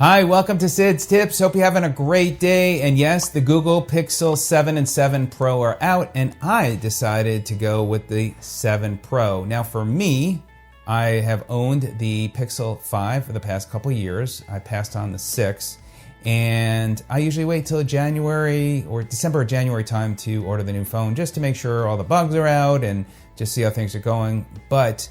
Hi, welcome to Sid's Tips. Hope you're having a great day. And yes, the Google Pixel 7 and 7 Pro are out, and I decided to go with the 7 Pro. Now for me, I have owned the Pixel 5 for the past couple years. I passed on the 6, and I usually wait till January or December or January time to order the new phone just to make sure all the bugs are out and just see how things are going. But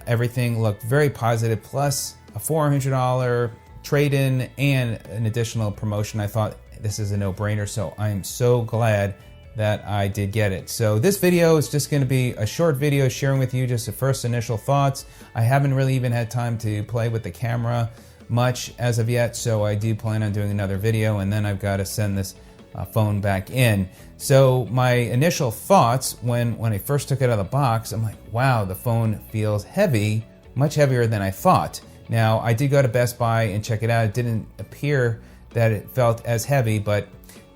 everything looked very positive, plus a $400 trade-in and an additional promotion. I thought this is a no-brainer, so I am so glad that I did get it. So this video is just going to be a short video sharing with you just the first initial thoughts. I haven't really even had time to play with the camera much as of yet, so I do plan on doing another video, and then I've got to send this phone back in. So my initial thoughts when I first took it out of the box, I'm like, wow, the phone feels heavy, much heavier than I thought. Now, I did go to Best Buy and check it out. It didn't appear that it felt as heavy, but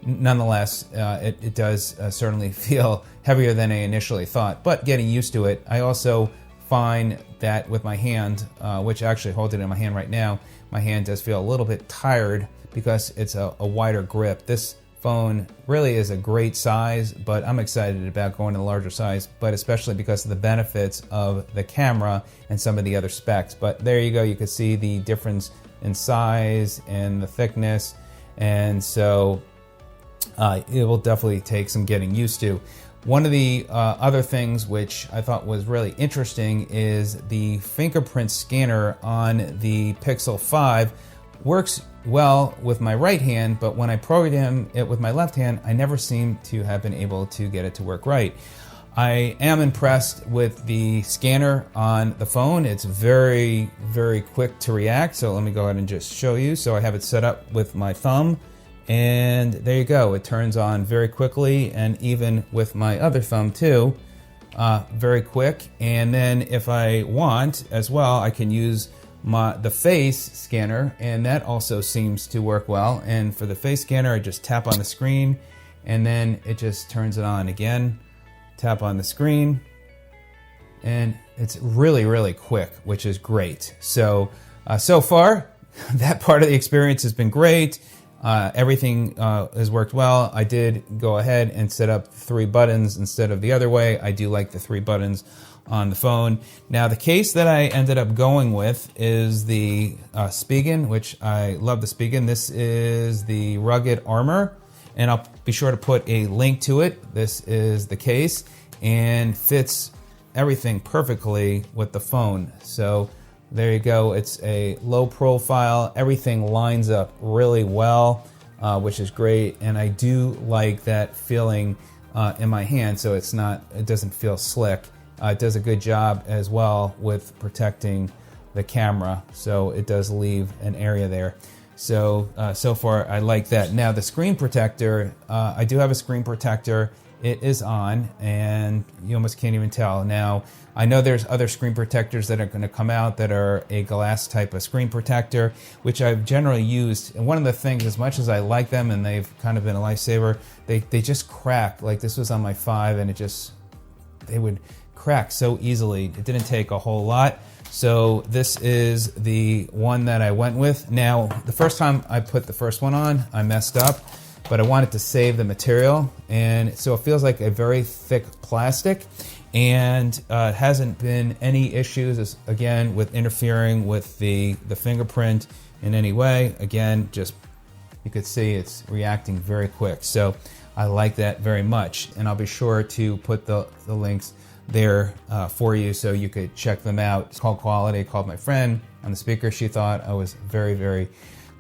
nonetheless, it does certainly feel heavier than I initially thought, but getting used to it. I also find that with my hand, which I actually hold it in my hand right now, my hand does feel a little bit tired because it's a wider grip. This phone really is a great size, but I'm excited about going to the larger size, but especially because of the benefits of the camera and some of the other specs. But there you go, you can see the difference in size and the thickness, and so it will definitely take some getting used to. One of the other things which I thought was really interesting is the fingerprint scanner on the Pixel 5 works well with my right hand, but when I program it with my left hand, I never seem to have been able to get it to work right. I am impressed with the scanner on the phone. It's very, very quick to react. So let me go ahead and just show you. So I have it set up with my thumb, and there you go. It turns on very quickly, and even with my other thumb too, very quick. And then if I want as well, I can use the face scanner, and that also seems to work well. And for the face scanner, I just tap on the screen, and then it just turns it on again. Tap on the screen, and it's really, really quick, which is great. So, so far, that part of the experience has been great. Everything has worked well. I did go ahead and set up 3 buttons instead of the other way. I do like the 3 buttons on the phone. Now, the case that I ended up going with is the Spigen, which I love the Spigen. This is the Rugged Armor, and I'll be sure to put a link to it. This is the case and fits everything perfectly with the phone. So there you go. It's a low profile. Everything lines up really well, which is great. And I do like that feeling in my hand, so it doesn't feel slick. It does a good job as well with protecting the camera, so it does leave an area there. So, so far I like that. Now the screen protector, I do have a screen protector. It is on, and you almost can't even tell. Now, I know there's other screen protectors that are going to come out that are a glass type of screen protector, which I've generally used. And one of the things, as much as I like them and they've kind of been a lifesaver, they just crack. Like this was on my 5, and they would crack so easily. It didn't take a whole lot. So this is the one that I went with. Now, the first time I put the first one on, I messed up, but I wanted to save the material. And so it feels like a very thick plastic, and it hasn't been any issues, again, with interfering with the fingerprint in any way. Again, just you could see it's reacting very quick. So I like that very much. And I'll be sure to put the links there for you so you could check them out. It's called Quality. I called my friend on the speaker. She thought I was very, very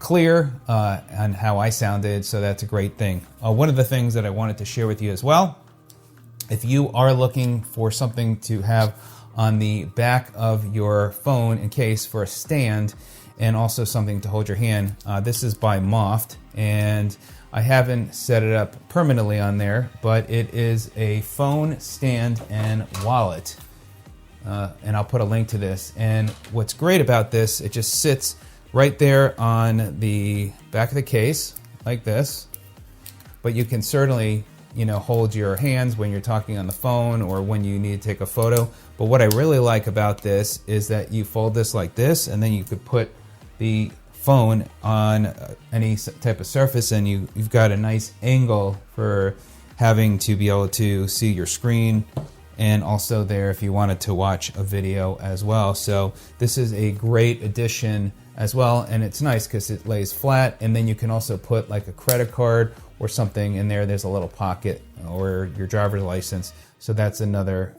clear on how I sounded, so that's a great thing. One of the things that I wanted to share with you as well, if you are looking for something to have on the back of your phone in case for a stand, and also something to hold your hand, this is by Moft, and I haven't set it up permanently on there, but it is a phone stand and wallet. And I'll put a link to this. And what's great about this, it just sits right there on the back of the case, like this. But you can certainly, hold your hands when you're talking on the phone or when you need to take a photo. But what I really like about this is that you fold this like this, and then you could put the phone on any type of surface, and you've got a nice angle for having to be able to see your screen, and also there if you wanted to watch a video as well. So this is a great addition as well, and it's nice because it lays flat, and then you can also put like a credit card or something in there. There's a little pocket, or your driver's license. So that's another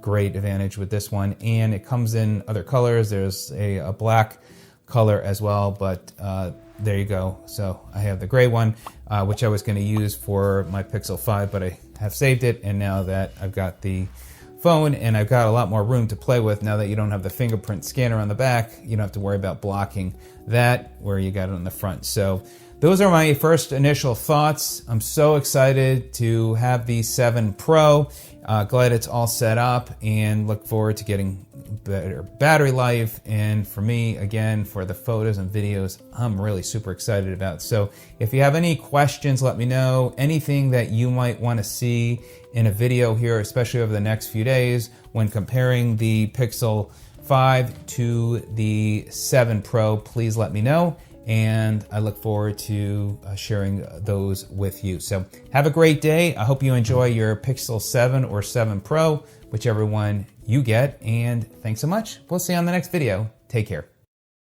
great advantage with this one. And it comes in other colors. There's a black color as well, but there you go. So I have the gray one, which I was going to use for my Pixel 5, but I have saved it. And now that I've got the phone and I've got a lot more room to play with, now that you don't have the fingerprint scanner on the back, you don't have to worry about blocking that where you got it on the front. So those are my first initial thoughts. I'm so excited to have the 7 Pro. Glad it's all set up, and look forward to getting better battery life. And for me, again, for the photos and videos, I'm really super excited about. So if you have any questions, let me know. Anything that you might want to see in a video here, especially over the next few days when comparing the Pixel 5 to the 7 Pro, please let me know. And I look forward to sharing those with you. So have a great day. I hope you enjoy your Pixel 7 or 7 Pro, whichever one you get. And thanks so much. We'll see you on the next video. Take care.